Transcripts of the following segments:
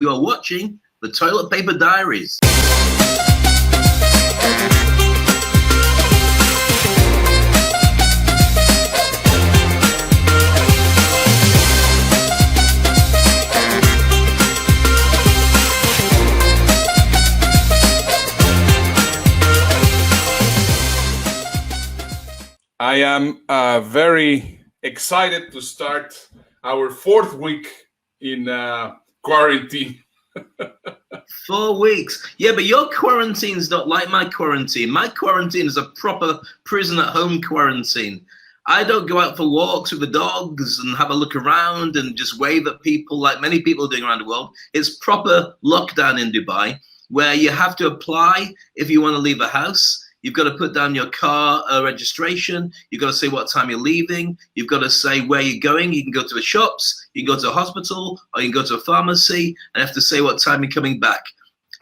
You are watching the Toilet Paper Diaries. I am very excited to start our fourth week in quarantine. 4 weeks. Yeah, but your quarantine's not like my quarantine. My quarantine is a proper prison at home quarantine. I don't go out for walks with the dogs and have a look around and just wave at people like many people are doing around the world. It's proper lockdown in Dubai, where you have to apply if you want to leave the house. You've got to put down your car registration. You've got to say what time you're leaving. You've got to say where you're going. You can go to the shops, you can go to a hospital, or you can go to a pharmacy, and you have to say what time you're coming back.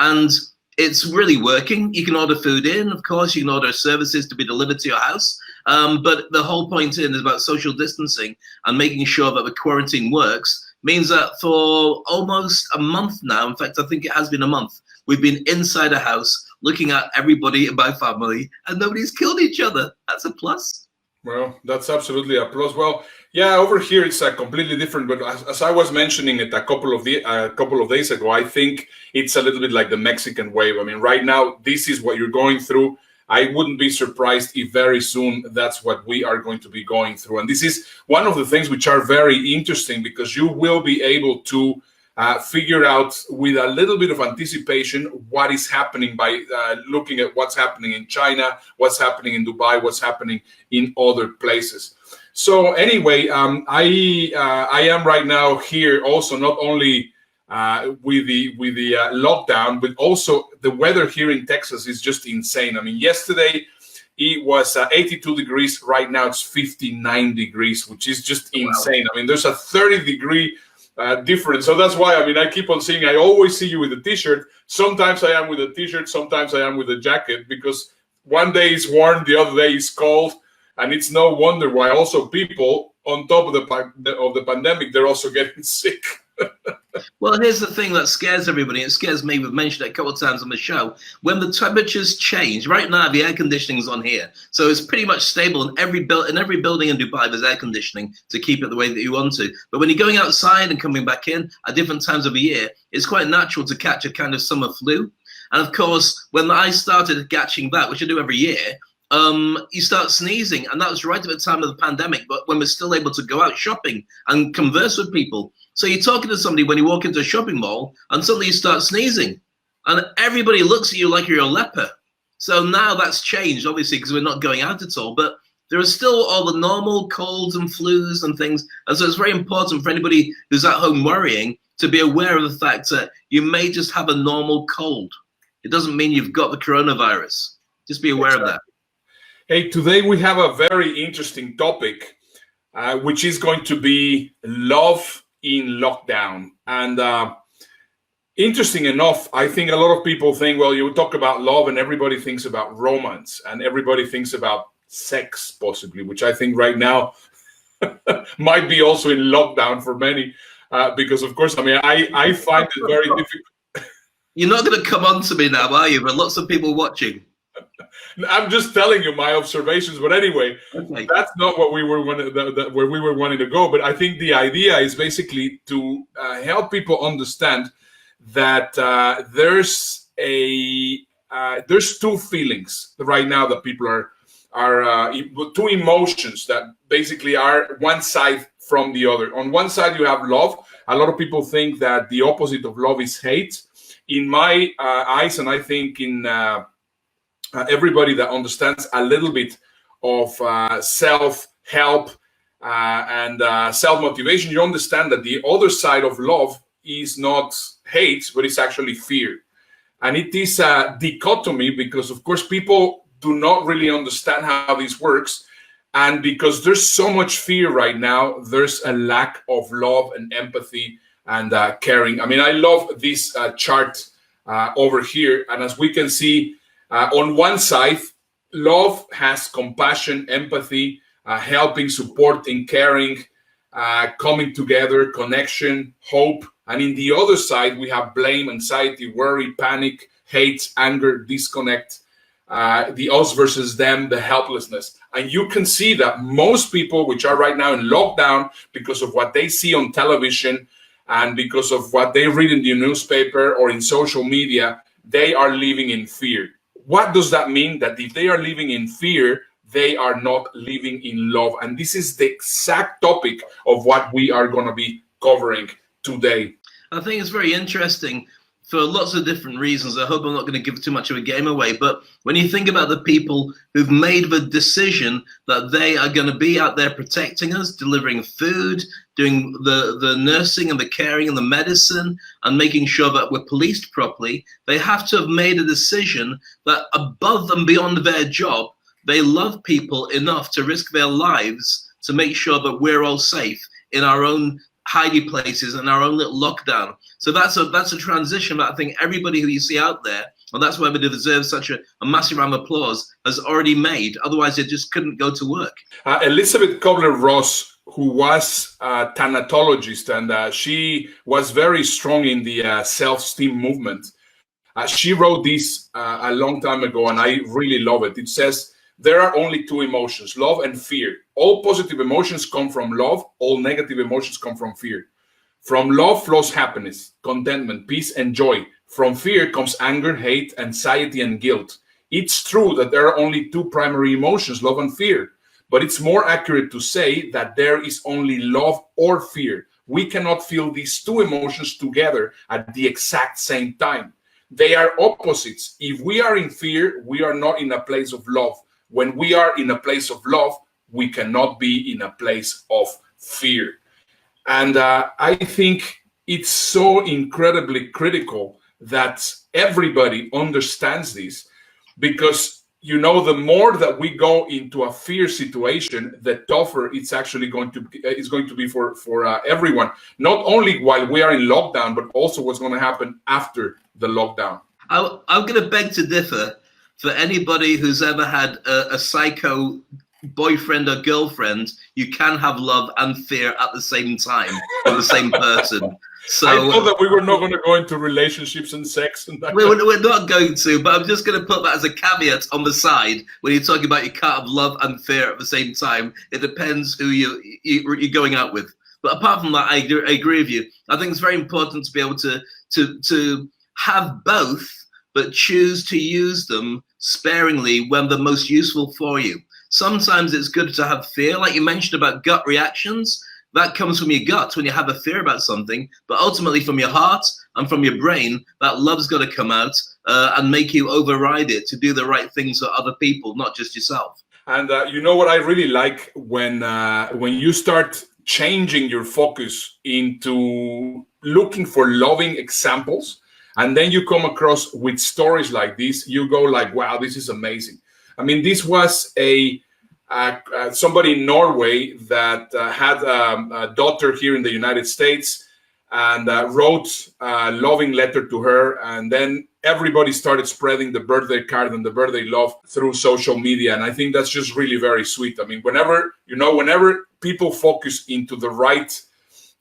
And it's really working. You can order food in, of course. You can order services to be delivered to your house. But the whole point is about social distancing and making sure that the quarantine works means that for almost a month now, in fact, I think it has been a month, we've been inside a house looking at everybody in my family, and nobody's killed each other. That's a plus. Well, that's absolutely a plus. Well, yeah, over here it's completely different. But as I was mentioning it a couple of days ago, I think it's a little bit like the Mexican wave. I mean, right now, this is what you're going through. I wouldn't be surprised if very soon that's what we are going to be going through. And this is one of the things which are very interesting, because you will be able to figure out with a little bit of anticipation what is happening by looking at what's happening in China, what's happening in Dubai, what's happening in other places. So anyway, I am right now here also not only with the lockdown, but also the weather here in Texas is just insane. I mean, yesterday it was 82 degrees. Right now it's 59 degrees, which is just insane. I mean, there's a 30-degree difference. So that's why, I mean, I keep on saying I always see you with a t-shirt. Sometimes I am with a t-shirt, sometimes I am with a jacket, because one day is warm, the other day is cold, and it's no wonder why also people on top of the pandemic, they're also getting sick. Well, here's the thing that scares everybody. It scares me. We've mentioned it a couple of times on the show. When the temperatures change, right now the air conditioning's on here, so it's pretty much stable in every building in Dubai. There's air conditioning to keep it the way that you want to. But when you're going outside and coming back in at different times of the year, it's quite natural to catch a kind of summer flu. And of course, when I started catching that, which I do every year, you start sneezing, and that was right at the time of the pandemic, but when we're still able to go out shopping and converse with people. So you're talking to somebody when you walk into a shopping mall, and suddenly you start sneezing, and everybody looks at you like you're a leper. So now that's changed, obviously, because we're not going out at all, but there are still all the normal colds and flus and things, and so it's very important for anybody who's at home worrying to be aware of the fact that you may just have a normal cold. It doesn't mean you've got the coronavirus. Just be aware of that. Hey, today we have a very interesting topic, which is going to be love in lockdown. And interesting enough, I think a lot of people think, well, you talk about love and everybody thinks about romance and everybody thinks about sex, possibly, which I think right now might be also in lockdown for many, because of course, I mean, I find it very difficult. You're not going to come on to me now, are you? But lots of people watching. I'm just telling you my observations, but anyway, okay. That's not what we were where we were wanting to go. But I think the idea is basically to help people understand that there's two feelings right now that people are two emotions that basically are one side from the other. On one side, you have love. A lot of people think that the opposite of love is hate. In my eyes, and I think in everybody that understands a little bit of self-help and self-motivation, you understand that the other side of love is not hate, but it's actually fear. And it is a dichotomy because, of course, people do not really understand how this works. And because there's so much fear right now, there's a lack of love and empathy and caring. I mean, I love this chart over here. And as we can see, on one side, love has compassion, empathy, helping, supporting, caring. coming together, connection, hope. And in the other side, we have blame, anxiety, worry, panic, hate, anger, disconnect, the us versus them, the helplessness. And you can see that most people which are right now in lockdown because of what they see on television and because of what they read in the newspaper or in social media, they are living in fear. What does that mean? That if they are living in fear, they are not living in love. And this is the exact topic of what we are going to be covering today. I think it's very interesting for lots of different reasons. I hope I'm not going to give too much of a game away. But when you think about the people who've made the decision that they are going to be out there protecting us, delivering food, doing the nursing and the caring and the medicine, and making sure that we're policed properly, they have to have made a decision that above and beyond their job, they love people enough to risk their lives to make sure that we're all safe in our own hiding places and our own little lockdown. So that's a transition that I think everybody who you see out there, and that's why they deserve such a massive round of applause, has already made. Otherwise, they just couldn't go to work. Elizabeth Kubler-Ross, who was a thanatologist, and she was very strong in the self-esteem movement. She wrote this a long time ago, and I really love it. It says, there are only two emotions, love and fear. All positive emotions come from love. All negative emotions come from fear. From love flows happiness, contentment, peace, and joy. From fear comes anger, hate, anxiety, and guilt. It's true that there are only two primary emotions, love and fear. But it's more accurate to say that there is only love or fear. We cannot feel these two emotions together at the exact same time. They are opposites. If we are in fear, we are not in a place of love. When we are in a place of love, we cannot be in a place of fear. And I think it's so incredibly critical that everybody understands this, because, you know, the more that we go into a fear situation, the tougher it's actually going to be for everyone. Not only while we are in lockdown, but also what's going to happen after the lockdown. I'm going to beg to differ. For anybody who's ever had a psycho boyfriend or girlfriend, you can have love and fear at the same time for the same person. So I thought that we were not going to go into relationships and sex and that. We're not going to, but I'm just going to put that as a caveat on the side when you're talking about you can't have love and fear at the same time. It depends who you're going out with. But apart from that, I agree with you. I think it's very important to be able to have both, but choose to use them sparingly when they're most useful for you. Sometimes it's good to have fear, like you mentioned about gut reactions. That comes from your gut when you have a fear about something, but ultimately from your heart and from your brain, that love's got to come out and make you override it to do the right things for other people, not just yourself. And you know what I really like when you start changing your focus into looking for loving examples, and then you come across with stories like this, you go like, wow, this is amazing. I mean, this was somebody in Norway that had a daughter here in the United States, and wrote a loving letter to her. And then everybody started spreading the birthday card and the birthday love through social media. And I think that's just really very sweet. I mean, whenever people focus into the right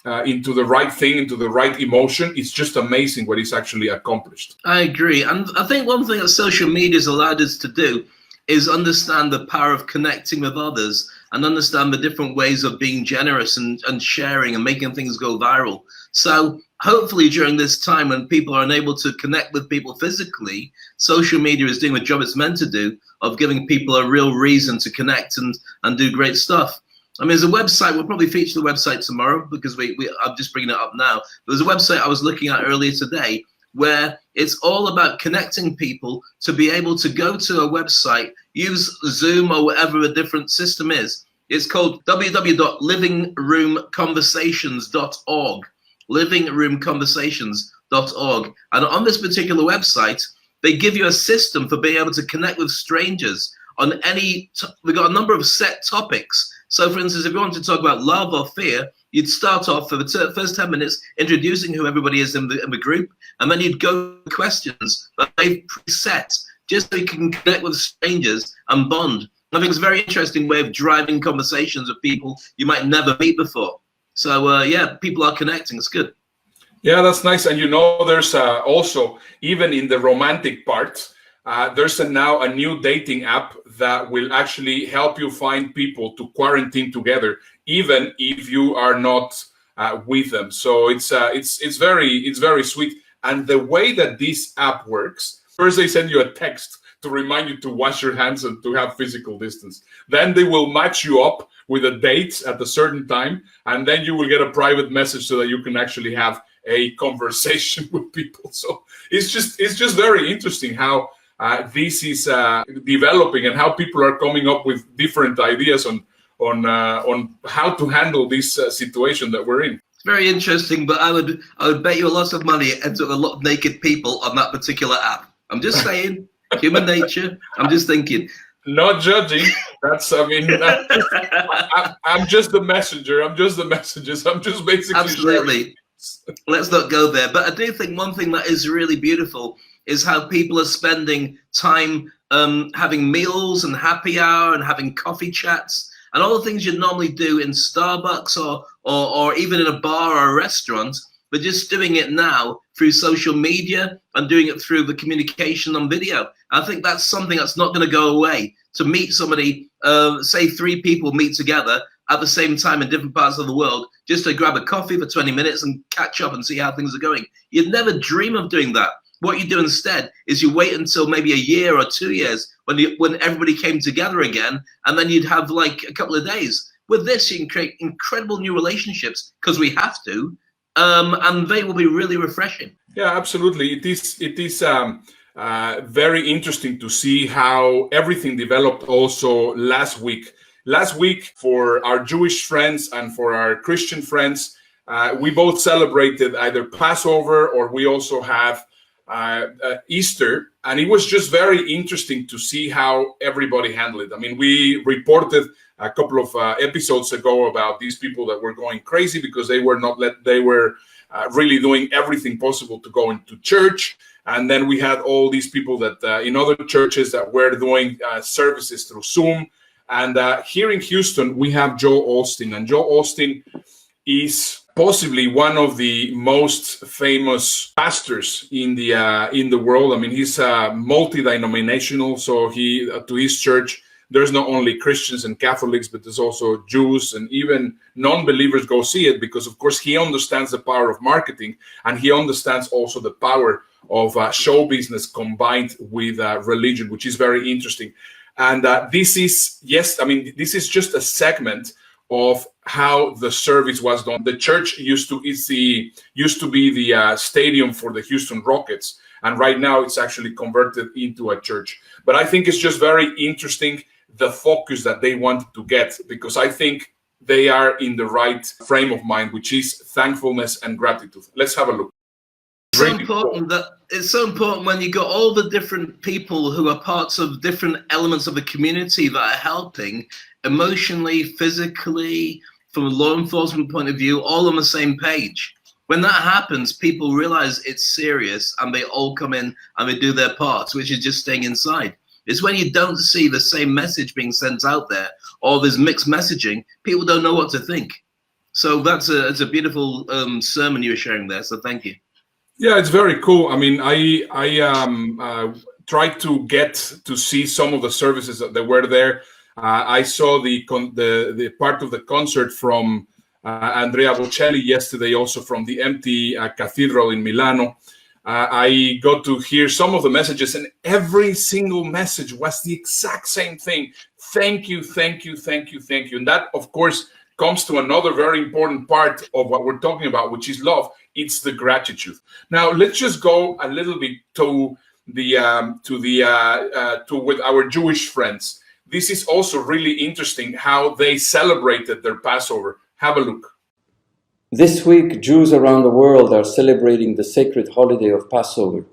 thing, into the right emotion, it's just amazing what is actually accomplished. I agree. And I think one thing that social media has allowed us to do is understand the power of connecting with others and understand the different ways of being generous and sharing and making things go viral. So hopefully during this time when people are unable to connect with people physically, social media is doing the job it's meant to do of giving people a real reason to connect and do great stuff. I mean, there's a website, we'll probably feature the website tomorrow because I'm just bringing it up now. There's a website I was looking at earlier today where it's all about connecting people to be able to go to a website, use Zoom or whatever a different system is. It's called www.livingroomconversations.org, livingroomconversations.org. And on this particular website, they give you a system for being able to connect with strangers on we've got a number of set topics. So for instance, if you want to talk about love or fear, you'd start off for the first 10 minutes introducing who everybody is in the group, and then you'd go to questions that they've preset just so you can connect with strangers and bond. I think it's a very interesting way of driving conversations with people you might never meet before. So yeah, people are connecting. It's good. Yeah, that's nice. And there's also, even in the romantic part, there's now a new dating app that will actually help you find people to quarantine together, even if you are not with them. So it's very sweet. And the way that this app works, first they send you a text to remind you to wash your hands and to have physical distance. Then they will match you up with a date at a certain time, and then you will get a private message so that you can actually have a conversation with people. So it's just very interesting how this is developing and how people are coming up with different ideas on how to handle this situation that we're in. It's very interesting, but I would bet you a lot of money it ends up a lot of naked people on that particular app. I'm just saying, human nature. I'm just thinking. Not judging. That's, I mean, I'm just the messenger. I'm just the messages. I'm just basically absolutely. Let's not go there. But I do think one thing that is really beautiful is how people are spending time having meals and happy hour and having coffee chats and all the things you'd normally do in Starbucks or even in a bar or a restaurant, but just doing it now through social media and doing it through the communication on video. I think that's something that's not going to go away. To meet somebody, say 3 people meet together at the same time in different parts of the world, just to grab a coffee for 20 minutes and catch up and see how things are going. You'd never dream of doing that. What you do instead is you wait until maybe a year or 2 years when everybody came together again, and then you'd have like a couple of days. With this, you can create incredible new relationships because we have to, and they will be really refreshing. Yeah, absolutely. It is very interesting to see how everything developed also last week. Last week, for our Jewish friends and for our Christian friends, we both celebrated either Passover or we also have Easter. And it was just very interesting to see how everybody handled it. I mean, we reported a couple of episodes ago about these people that were going crazy because they were really doing everything possible to go into church. And then we had all these people that in other churches that were doing services through Zoom. And here in Houston, we have Joel Osteen. And Joel Osteen is possibly one of the most famous pastors in the world. I mean, he's multi-denominational. So to his church, there's not only Christians and Catholics, but there's also Jews and even non-believers go see it because, of course, he understands the power of marketing and he understands also the power of show business combined with religion, which is very interesting. And this is just a segment of how the service was done. The church used to be the stadium for the Houston Rockets, and right now it's actually converted into a church. But I think it's just very interesting the focus that they wanted to get, because I think they are in the right frame of mind, which is thankfulness and gratitude. Let's have a look. It's so important when you got all the different people who are parts of different elements of the community that are helping emotionally, physically, from a law enforcement point of view, all on the same page. When that happens, people realize it's serious and they all come in and they do their parts, which is just staying inside. It's when you don't see the same message being sent out there or there's mixed messaging, people don't know what to think. So it's a beautiful sermon you were sharing there. So thank you. Yeah, it's very cool. I mean, I tried to get to see some of the services that were there. I saw the part of the concert from Andrea Bocelli yesterday, also from the empty cathedral in Milano. I got to hear some of the messages, and every single message was the exact same thing. Thank you, thank you, thank you, thank you. And that, of course, comes to another very important part of what we're talking about, which is love. It's the gratitude. Now, let's just go a little bit with our Jewish friends. This is also really interesting how they celebrated their Passover. Have a look. This week, Jews around the world are celebrating the sacred holiday of Passover,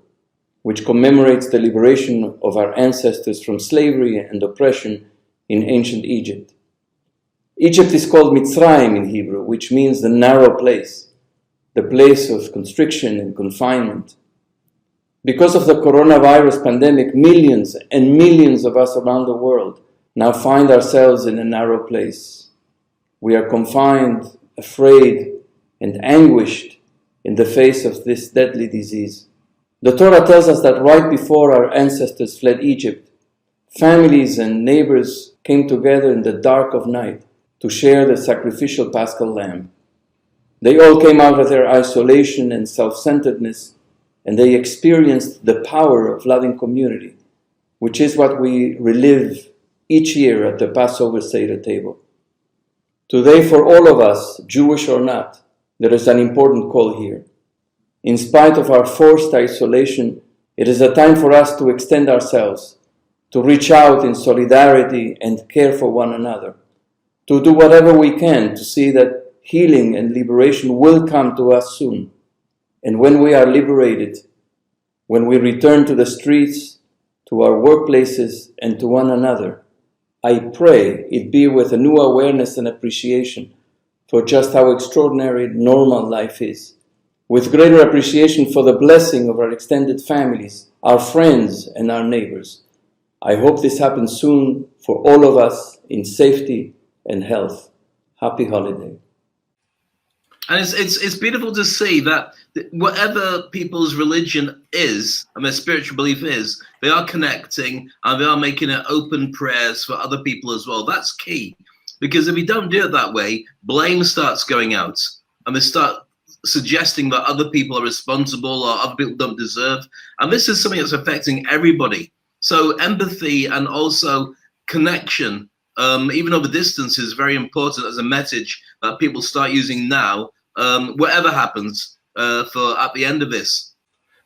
which commemorates the liberation of our ancestors from slavery and oppression in ancient Egypt. Egypt is called Mitzrayim in Hebrew, which means the narrow place, the place of constriction and confinement. Because of the coronavirus pandemic, millions and millions of us around the world now find ourselves in a narrow place. We are confined afraid, and anguished in the face of this deadly disease. The Torah tells us that right before our ancestors fled Egypt, families and neighbors came together in the dark of night to share the sacrificial Paschal lamb. They all came out of their isolation and self-centeredness, and they experienced the power of loving community, which is what we relive each year at the Passover Seder table. Today, for all of us, Jewish or not, there is an important call here. In spite of our forced isolation, it is a time for us to extend ourselves, to reach out in solidarity and care for one another, to do whatever we can to see that healing and liberation will come to us soon. And when we are liberated, when we return to the streets, to our workplaces, and to one another, I pray it be with a new awareness and appreciation for just how extraordinary normal life is, with greater appreciation for the blessing of our extended families, our friends, and our neighbors. I hope this happens soon for all of us in safety and health. Happy holiday. And it's beautiful to see that whatever people's religion is and their spiritual belief is, they are connecting and they are making it open prayers for other people as well. That's key, because if we don't do it that way, blame starts going out and they start suggesting that other people are responsible or other people don't deserve. And this is something that's affecting everybody. So empathy and also connection, even over distance, is very important as a message that people start using now. Whatever happens for at the end of this.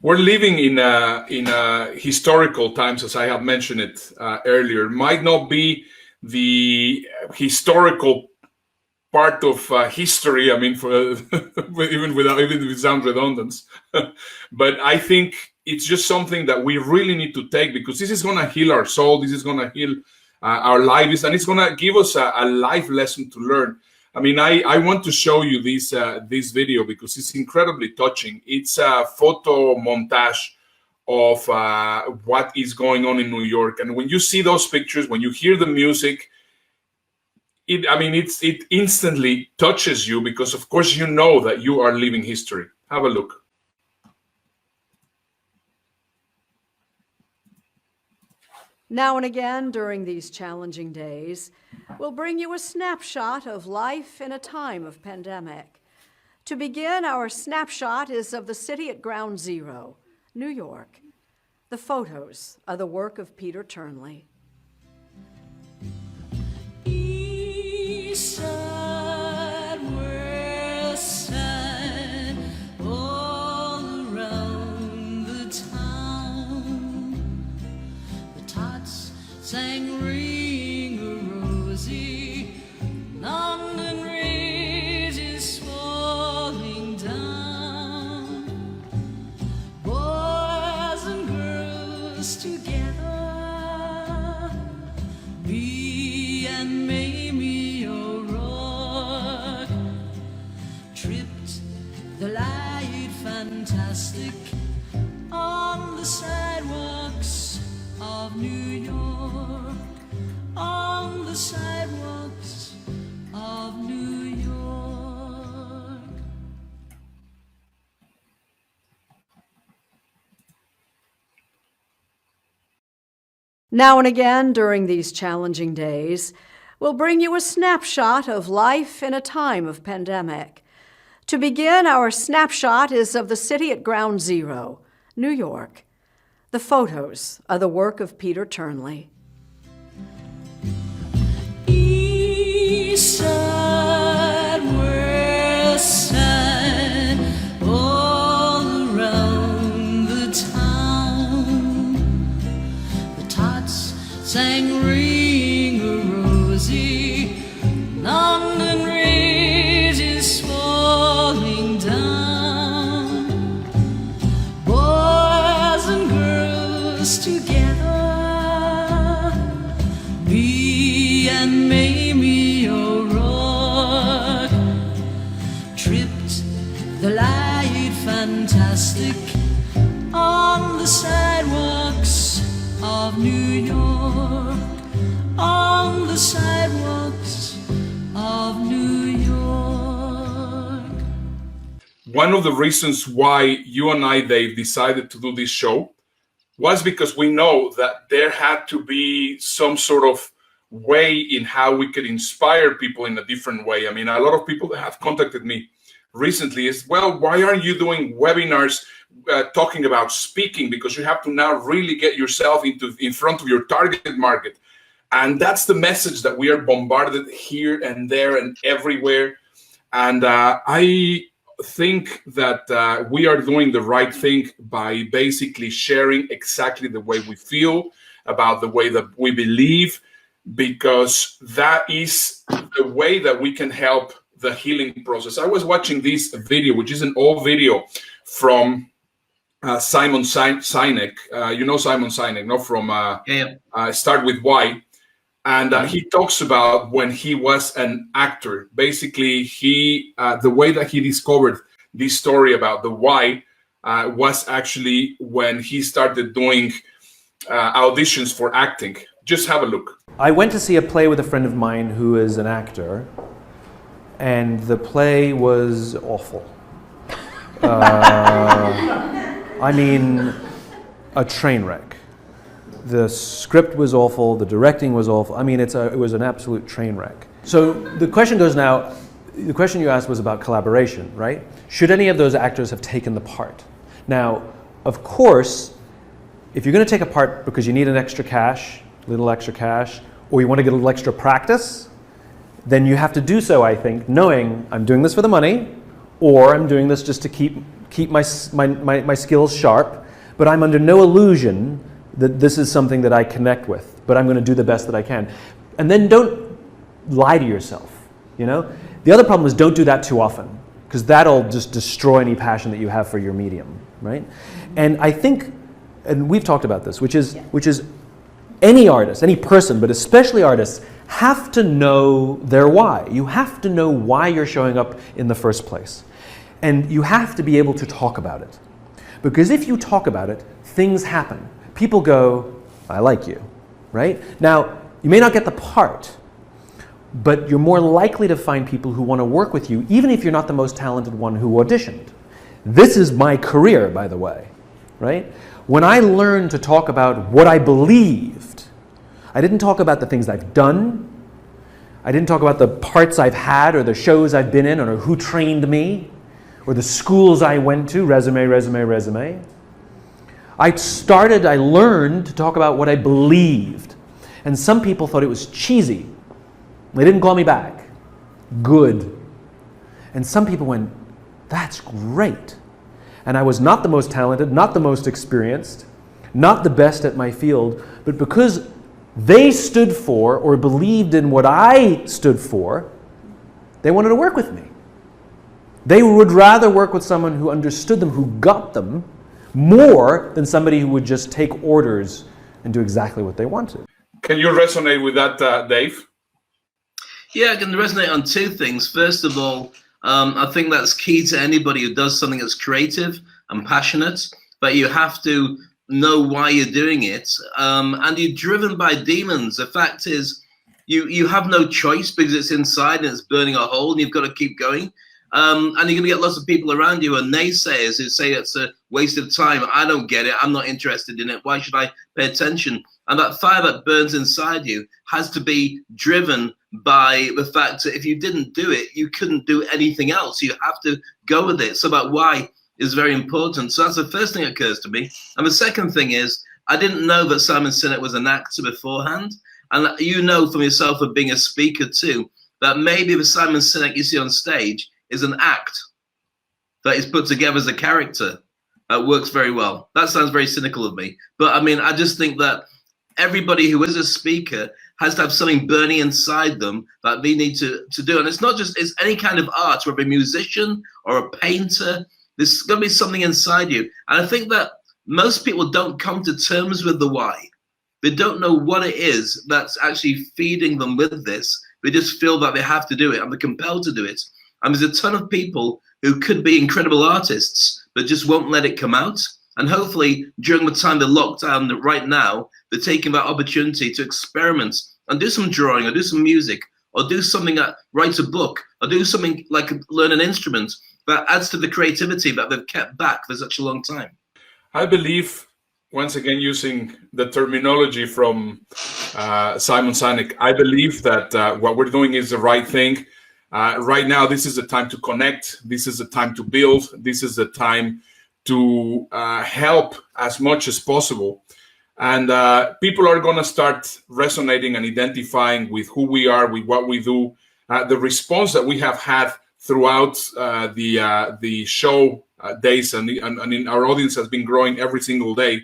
We're living in historical times, as I have mentioned it earlier. Might not be the historical part of history. I mean, for even if it sounds redundant, but I think it's just something that we really need to take, because this is going to heal our soul. This is going to heal our lives, and it's going to give us a life lesson to learn. I mean, I want to show you this video because it's incredibly touching. It's a photo montage of what is going on in New York. And when you see those pictures, when you hear the music, it instantly touches you, because of course you know that you are living history. Have a look. Now and again during these challenging days, we'll bring you a snapshot of life in a time of pandemic. To begin, our snapshot is of the city at Ground Zero, New York. The photos are the work of Peter Turnley. East side, west side, all around the town. The tots sang Ring a Rosie, London Bridge is falling down. Boys and girls together, me and Mamie O'Rourke tripped the light fantastic on the sidewalks of New York, on the sidewalks of New York. Now and again during these challenging days, we'll bring you a snapshot of life in a time of pandemic. To begin, our snapshot is of the city at Ground Zero, New York. The photos are the work of Peter Turnley. East side, west side, all around the town. The tots sang Ring a Rosie, London Bridge is falling down. Boys and girls together, me and Mamie O'Rourke tripped the light fantastic on the sidewalks of New York, on the sidewalks of New York. one of the reasons why you and I, Dave, decided to do this show was because we know that there had to be some sort of way in how we could inspire people in a different way. I mean, a lot of people that have contacted me recently is, well, why aren't you doing webinars talking about speaking? Because you have to now really get yourself in front of your target market. And that's the message that we are bombarded here and there and everywhere. And I think that we are doing the right thing by basically sharing exactly the way we feel about the way that we believe, because that is the way that we can help the healing process. I was watching this video, which is an old video from Simon Sinek. You know Simon Sinek, not from Start With Why. And he talks about when he was an actor. Basically, the way that he discovered this story about the why was actually when he started doing auditions for acting. Just have a look. I went to see a play with a friend of mine who is an actor, and the play was awful. I mean, a train wreck. The script was awful, the directing was awful. I mean, it was an absolute train wreck. So the question goes now, the question you asked was about collaboration, right? Should any of those actors have taken the part? Now, of course, if you're going to take a part because you need an extra cash, little extra cash, or you want to get a little extra practice, then you have to do so, I think, knowing I'm doing this for the money, or I'm doing this just to keep my skills sharp, but I'm under no illusion that this is something that I connect with, but I'm going to do the best that I can. And then don't lie to yourself, you know? The other problem is don't do that too often, because that'll just destroy any passion that you have for your medium, right? And I think, and we've talked about this, which is any artist, any person, but especially artists, have to know their why. You have to know why you're showing up in the first place. And you have to be able to talk about it. Because if you talk about it, things happen. People go, I like you, right? Now, you may not get the part, but you're more likely to find people who want to work with you, even if you're not the most talented one who auditioned. This is my career, by the way, right? When I learned to talk about what I believed, I didn't talk about the things I've done. I didn't talk about the parts I've had or the shows I've been in or who trained me or the schools I went to, resume. I learned to talk about what I believed. And some people thought it was cheesy. They didn't call me back. Good. And some people went, that's great. And I was not the most talented, not the most experienced, not the best at my field, but because they stood for or believed in what I stood for, they wanted to work with me. They would rather work with someone who understood them, who got them, more than somebody who would just take orders and do exactly what they wanted. Can you resonate with that, Dave? Yeah, I can resonate on two things. First of all, I think that's key to anybody who does something that's creative and passionate, but you have to know why you're doing it, and you're driven by demons. The fact is, you have no choice because it's inside and it's burning a hole and you've got to keep going. And you're going to get lots of people around you and naysayers who say it's a waste of time. I don't get it. I'm not interested in it. Why should I pay attention? And that fire that burns inside you has to be driven by the fact that if you didn't do it, you couldn't do anything else. You have to go with it. So that why is very important. So that's the first thing that occurs to me. And the second thing is, I didn't know that Simon Sinek was an actor beforehand. And you know from yourself of being a speaker too, that maybe the Simon Sinek you see on stage is an act that is put together as a character that works very well. That sounds very cynical of me. But I mean, I just think that everybody who is a speaker has to have something burning inside them that they need to do. And it's not just, it's any kind of art, whether a musician or a painter, there's going to be something inside you. And I think that most people don't come to terms with the why. They don't know what it is that's actually feeding them with this. They just feel that they have to do it and they're compelled to do it. And there's a ton of people who could be incredible artists, but just won't let it come out. And hopefully during the time they're locked down right now, they're taking that opportunity to experiment and do some drawing or do some music or do something that write a book or do something like learn an instrument that adds to the creativity that they've kept back for such a long time. I believe, once again, using the terminology from Simon Sinek, I believe that what we're doing is the right thing. Right now, this is the time to connect. This is the time to build. This is the time to help as much as possible. And people are going to start resonating and identifying with who we are, with what we do. The response that we have had throughout the show days, and our audience has been growing every single day.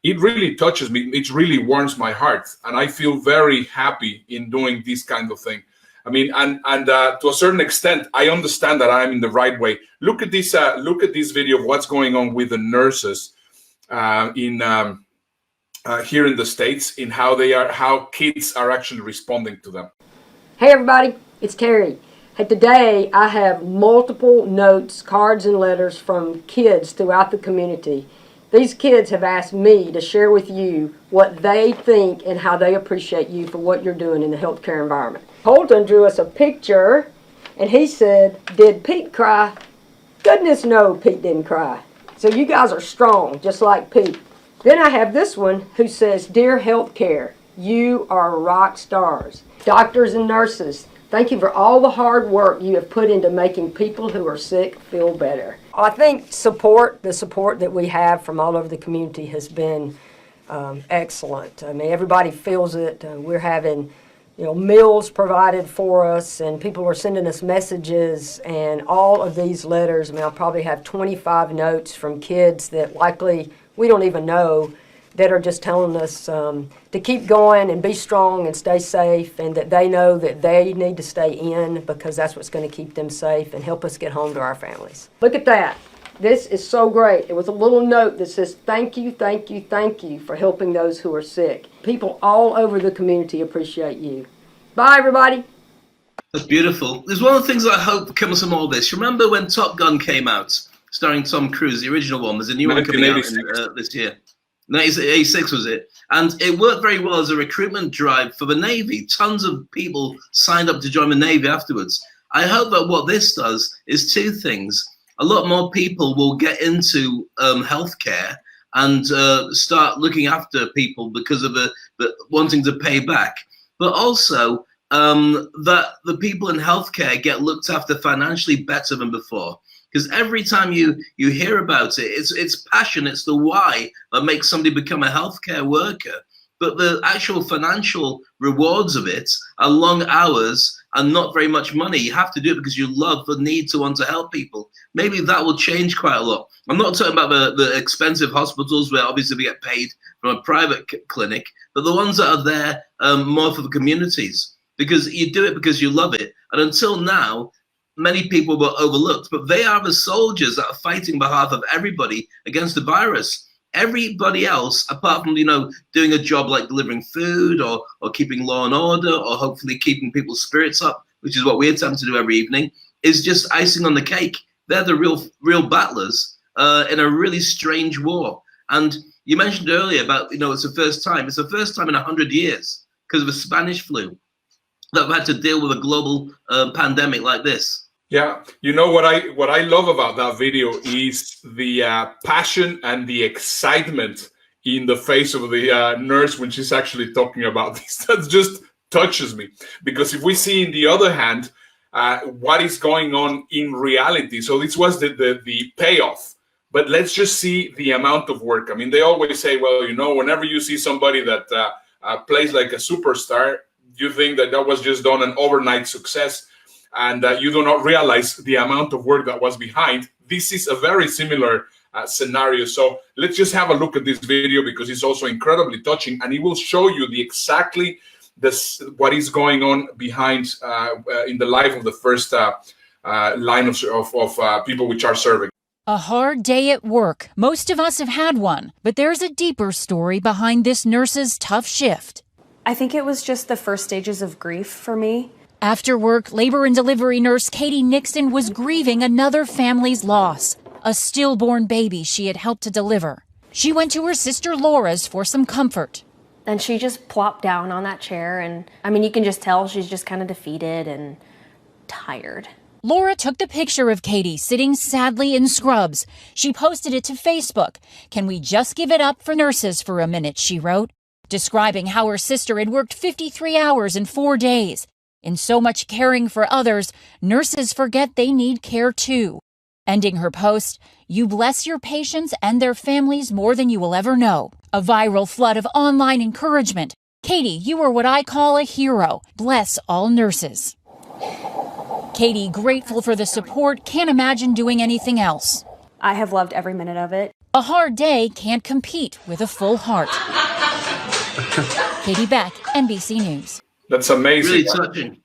It really touches me. It really warms my heart, and I feel very happy in doing this kind of thing. I mean, and to a certain extent, I understand that I'm in the right way. Look at this. Look at this video of what's going on with the nurses here in the States, in how kids are actually responding to them. Hey everybody, it's Terry. Hey, today I have multiple notes, cards, and letters from kids throughout the community. These kids have asked me to share with you what they think and how they appreciate you for what you're doing in the healthcare environment. Holton drew us a picture and he said, "Did Pete cry?" Goodness no, Pete didn't cry. So you guys are strong, just like Pete. Then I have this one who says, "Dear healthcare, you are rock stars. Doctors and nurses, thank you for all the hard work you have put into making people who are sick feel better." I think the support that we have from all over the community has been excellent. I mean, everybody feels it. We're having, meals provided for us, and people are sending us messages, and all of these letters. I mean, I'll probably have 25 notes from kids that likely we don't even know, that are just telling us to keep going and be strong and stay safe, and that they know that they need to stay in because that's what's going to keep them safe and help us get home to our families. Look at that. This is so great. It was a little note that says, "Thank you, thank you, thank you for helping those who are sick." People all over the community appreciate you. Bye, everybody. That's beautiful. There's one of the things that I hope comes from all this. Remember when Top Gun came out, starring Tom Cruise, the original one? There's a new one coming out this year. 1986 was it? And it worked very well as a recruitment drive for the Navy. Tons of people signed up to join the Navy afterwards. I hope that what this does is two things. A lot more people will get into healthcare and start looking after people because of the wanting to pay back. But also that the people in healthcare get looked after financially better than before. Because every time you hear about it, it's passion, it's the why that makes somebody become a healthcare worker. But the actual financial rewards of it are long hours and not very much money. You have to do it because you love the need to want to help people. Maybe that will change quite a lot. I'm not talking about the expensive hospitals where obviously we get paid from a private clinic, but the ones that are there more for the communities. Because you do it because you love it. And until now, many people were overlooked, but they are the soldiers that are fighting on behalf of everybody against the virus. Everybody else, apart from, doing a job like delivering food or keeping law and order or hopefully keeping people's spirits up, which is what we attempt to do every evening, is just icing on the cake. They're the real battlers in a really strange war. And you mentioned earlier about, it's the first time. It's the first time in 100 years because of the Spanish flu that we've had to deal with a global pandemic like this. Yeah, what I love about that video is the passion and the excitement in the face of the nurse when she's actually talking about this. That just touches me, because if we see, in the other hand, what is going on in reality. So this was the payoff, but let's just see the amount of work. I mean, they always say, well, whenever you see somebody that plays like a superstar, you think that was just done an overnight success. And you do not realize the amount of work that was behind. This is a very similar scenario. So let's just have a look at this video, because it's also incredibly touching, and it will show you exactly what is going on behind in the life of the first line of people which are serving. A hard day at work. Most of us have had one, but there's a deeper story behind this nurse's tough shift. I think it was just the first stages of grief for me. After work, labor and delivery nurse Katie Nixon was grieving another family's loss, a stillborn baby she had helped to deliver. She went to her sister Laura's for some comfort. And she just plopped down on that chair, and you can just tell she's just kind of defeated and tired. Laura took the picture of Katie sitting sadly in scrubs. She posted it to Facebook. "Can we just give it up for nurses for a minute?" she wrote, describing how her sister had worked 53 hours in 4 days. In so much caring for others, nurses forget they need care too. Ending her post, "You bless your patients and their families more than you will ever know." A viral flood of online encouragement. "Katie, you are what I call a hero. Bless all nurses." Katie, grateful for the support, can't imagine doing anything else. I have loved every minute of it. A hard day can't compete with a full heart. Katie Beck, NBC News. That's amazing. Really touching.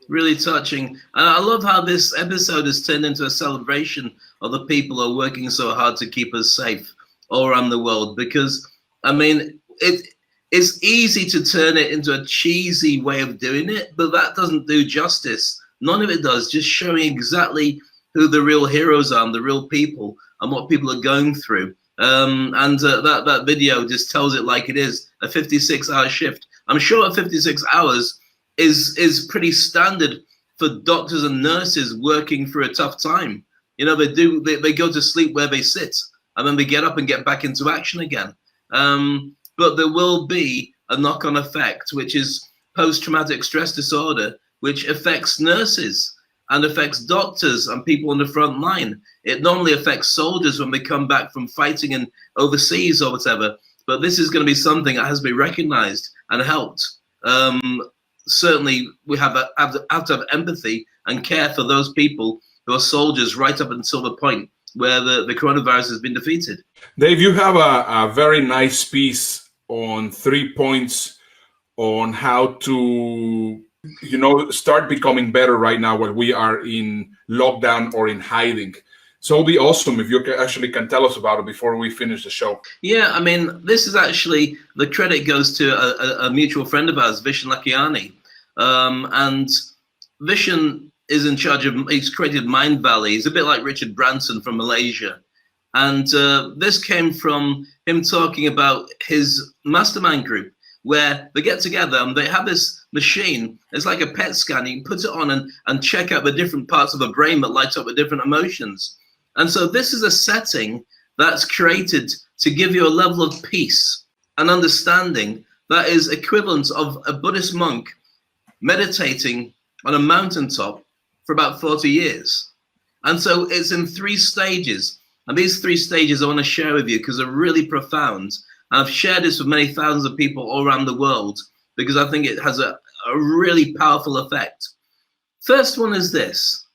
Really touching. And I love how this episode has turned into a celebration of the people who are working so hard to keep us safe all around the world. Because, I mean, it's easy to turn it into a cheesy way of doing it, but that doesn't do justice. None of it does. Just showing exactly who the real heroes are and the real people and what people are going through. That video just tells it like it is, a 56-hour shift. I'm sure 56 hours is pretty standard for doctors and nurses working through a tough time. You know, they go to sleep where they sit and then they get up and get back into action again. But there will be a knock-on effect, which is post-traumatic stress disorder, which affects nurses and affects doctors and people on the front line. It normally affects soldiers when they come back from fighting in overseas or whatever. But this is going to be something that has been recognized and helped. Certainly, we have to have empathy and care for those people who are soldiers right up until the point where the coronavirus has been defeated. Dave, you have a very nice piece on 3 points on how to, start becoming better right now when we are in lockdown or in hiding. So it'll be awesome if you actually can tell us about it before we finish the show. Yeah, I mean, this is actually, the credit goes to a mutual friend of ours, Vishen Lakiani. And Vishen is in charge of, he's created Mind Valley. He's a bit like Richard Branson from Malaysia. And this came from him talking about his mastermind group, where they get together and they have this machine. It's like a PET scan. You can put it on and check out the different parts of the brain that light up with different emotions. And so this is a setting that's created to give you a level of peace and understanding that is equivalent of a Buddhist monk meditating on a mountaintop for about 40 years. And so it's in 3 stages. And these 3 stages I want to share with you because they're really profound. And I've shared this with many thousands of people all around the world because I think it has a really powerful effect. First one is this.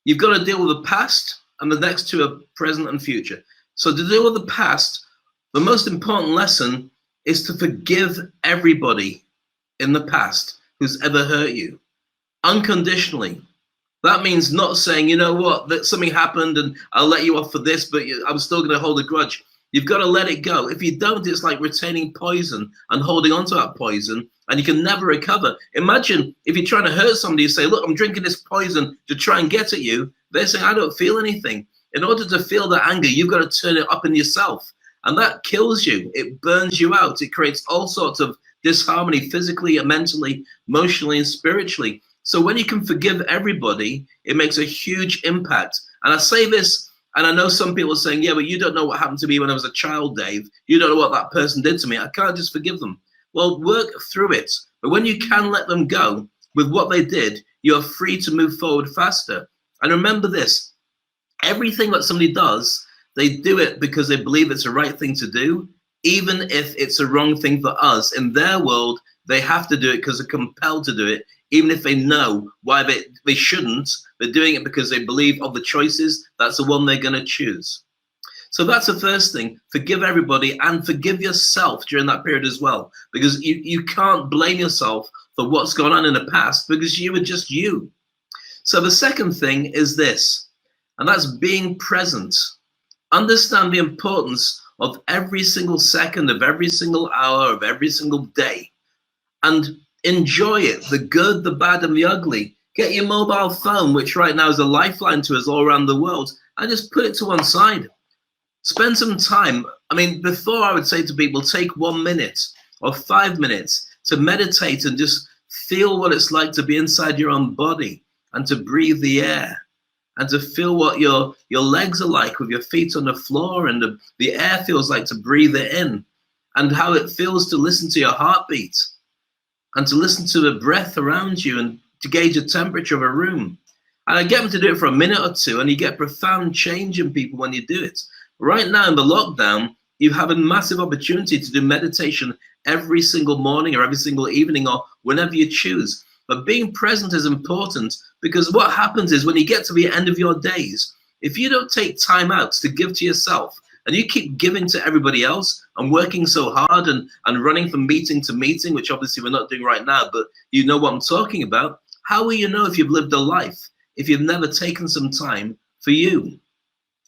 You've got to deal with the past, and the next 2 are present and future. So to deal with the past, the most important lesson is to forgive everybody in the past who's ever hurt you, unconditionally. That means not saying, you know what, that something happened and I'll let you off for this, but I'm still going to hold a grudge. You've got to let it go. If you don't, it's like retaining poison and holding on to that poison, and you can never recover. Imagine if you're trying to hurt somebody, you say, look, I'm drinking this poison to try and get at you. They're saying, I don't feel anything. In order to feel that anger, you've got to turn it up in yourself. And that kills you. It burns you out. It creates all sorts of disharmony physically and mentally, emotionally and spiritually. So when you can forgive everybody, it makes a huge impact. And I say this, and I know some people are saying, yeah, but you don't know what happened to me when I was a child, Dave. You don't know what that person did to me. I can't just forgive them. Well, work through it. But when you can let them go with what they did, you're free to move forward faster. And remember this, everything that somebody does, they do it because they believe it's the right thing to do, even if it's a wrong thing for us. In their world, they have to do it because they're compelled to do it, even if they know why they shouldn't. They're doing it because they believe of the choices, that's the one they're going to choose. So that's the first thing. Forgive everybody and forgive yourself during that period as well, because you can't blame yourself for what's gone on in the past because you were just you. So the second thing is this, and that's being present. Understand the importance of every single second, of every single hour, of every single day, and enjoy it, the good, the bad, and the ugly. Get your mobile phone, which right now is a lifeline to us all around the world, and just put it to one side. Spend some time. I mean, before I would say to people, take 1 minute or 5 minutes to meditate and just feel what it's like to be inside your own body and to breathe the air and to feel what your legs are like with your feet on the floor, and the air feels like to breathe it in, and how it feels to listen to your heartbeat and to listen to the breath around you and to gauge the temperature of a room. And I get them to do it for a minute or two, and you get profound change in people when you do it. Right now in the lockdown, you have a massive opportunity to do meditation every single morning or every single evening or whenever you choose. But being present is important, because what happens is when you get to the end of your days, if you don't take time out to give to yourself and you keep giving to everybody else and working so hard and running from meeting to meeting, which obviously we're not doing right now, but you know what I'm talking about, how will you know if you've lived a life if you've never taken some time for you?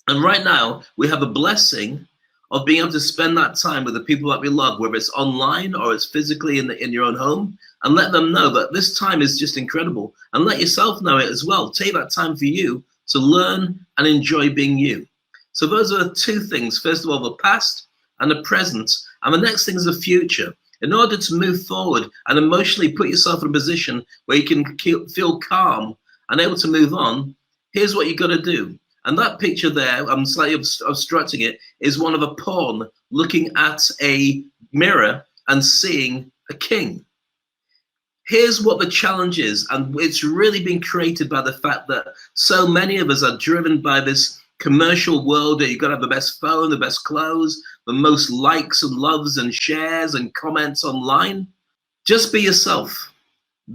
And right now we have a blessing of being able to spend that time with the people that we love, whether it's online or it's physically in your own home, and let them know that this time is just incredible, and let yourself know it as well. Take that time for you to learn and enjoy being you. So those are the two things. First of all, the past and the present, and the next thing is the future. In order to move forward and emotionally put yourself in a position where you can feel calm and able to move on, here's what you got to do. And that picture there, I'm slightly obstructing it, is one of a pawn looking at a mirror and seeing a king. Here's what the challenge is, and it's really been created by the fact that so many of us are driven by this commercial world that you've got to have the best phone, the best clothes, the most likes and loves and shares and comments online. Just be yourself.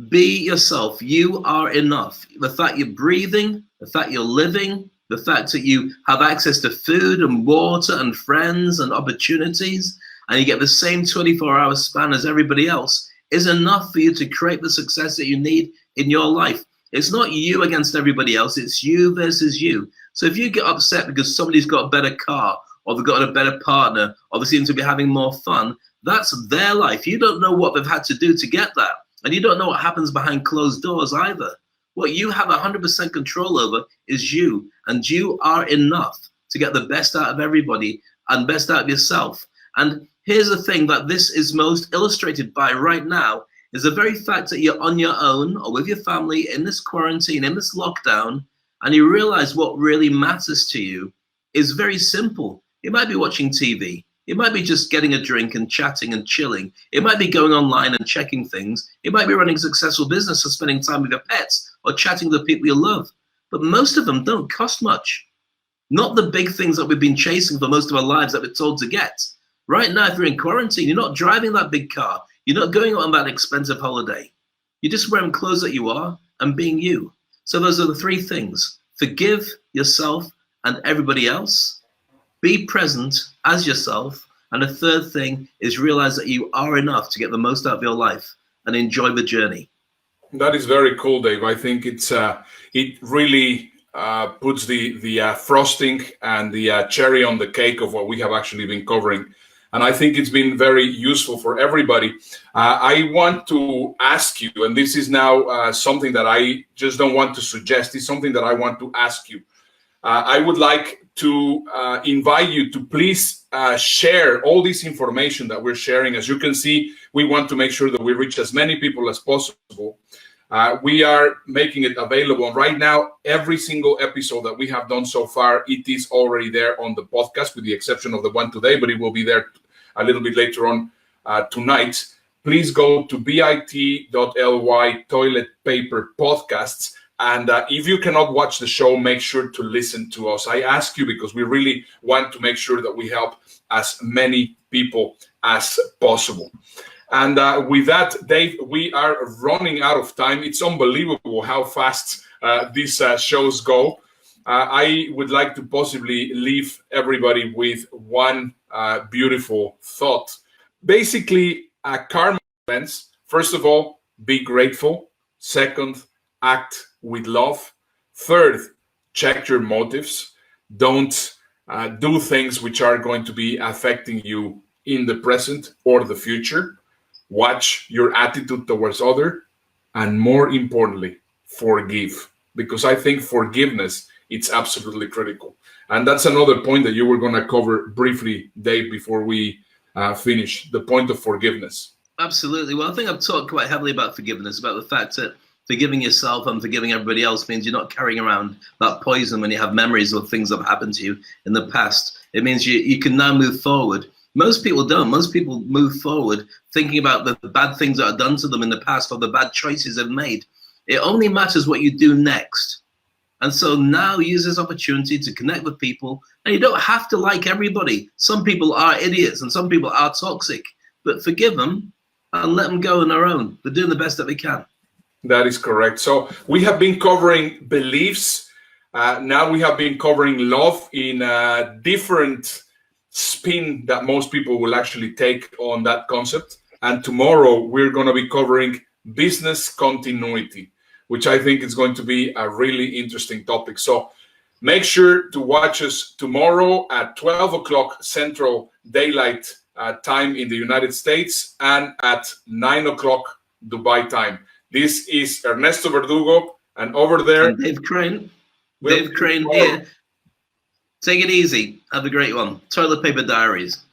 Be yourself. You are enough. The fact you're breathing, the fact you're living, the fact that you have access to food and water and friends and opportunities, and you get the same 24-hour span as everybody else, is enough for you to create the success that you need in your life. It's not you against everybody else, it's you versus you. So if you get upset because somebody's got a better car, or they've got a better partner, or they seem to be having more fun, that's their life. You don't know what they've had to do to get that. And you don't know what happens behind closed doors either. What you have 100% control over is you, and you are enough to get the best out of everybody and best out of yourself. And here's the thing that this is most illustrated by right now, is the very fact that you're on your own or with your family in this quarantine, in this lockdown, and you realize what really matters to you is very simple. It might be watching TV. It might be just getting a drink and chatting and chilling. It might be going online and checking things. It might be running a successful business or spending time with your pets or chatting with the people you love. But most of them don't cost much. Not the big things that we've been chasing for most of our lives that we're told to get. Right now, if you're in quarantine, you're not driving that big car. You're not going on that expensive holiday. You're just wearing clothes that you are and being you. So those are the three things. Forgive yourself and everybody else. Be present as yourself. And the third thing is realize that you are enough to get the most out of your life and enjoy the journey. That is very cool, Dave. I think it really puts the frosting and the cherry on the cake of what we have actually been covering. And I think it's been very useful for everybody. I want to ask you, and this is now something that I just don't want to suggest, it's something that I want to ask you. I would like to invite you to please share all this information that we're sharing. As you can see, we want to make sure that we reach as many people as possible. We are making it available right now. Every single episode that we have done so far, it is already there on the podcast, with the exception of the one today, but it will be there a little bit later on tonight. Please go to bit.ly toilet paper podcasts. And if you cannot watch the show, make sure to listen to us. I ask you because we really want to make sure that we help as many people as possible. And with that, Dave, we are running out of time. It's unbelievable how fast these shows go. I would like to possibly leave everybody with one beautiful thought. Basically, karma events. First of all, be grateful. Second, act with love. Third, check your motives. Don't do things which are going to be affecting you in the present or the future. Watch your attitude towards others. And more importantly, forgive. Because I think forgiveness, it's absolutely critical. And that's another point that you were going to cover briefly, Dave, before we finish, the point of forgiveness. Absolutely. Well, I think I've talked quite heavily about forgiveness, about the fact that forgiving yourself and forgiving everybody else means you're not carrying around that poison when you have memories of things that have happened to you in the past. It means you can now move forward. Most people don't. Most people move forward thinking about the bad things that are done to them in the past or the bad choices they've made. It only matters what you do next. And so now use this opportunity to connect with people. And you don't have to like everybody. Some people are idiots and some people are toxic, but forgive them and let them go on their own. They're doing the best that they can. That is correct. So we have been covering beliefs. Now we have been covering love in a different spin that most people will actually take on that concept. And tomorrow we're going to be covering business continuity, which I think is going to be a really interesting topic. So make sure to watch us tomorrow at 12 o'clock Central Daylight time in the United States and at 9 o'clock Dubai time. This is Ernesto Verdugo, and over there, and Dave Crane. Dave Crane here. Take it easy. Have a great one. Toilet Paper Diaries.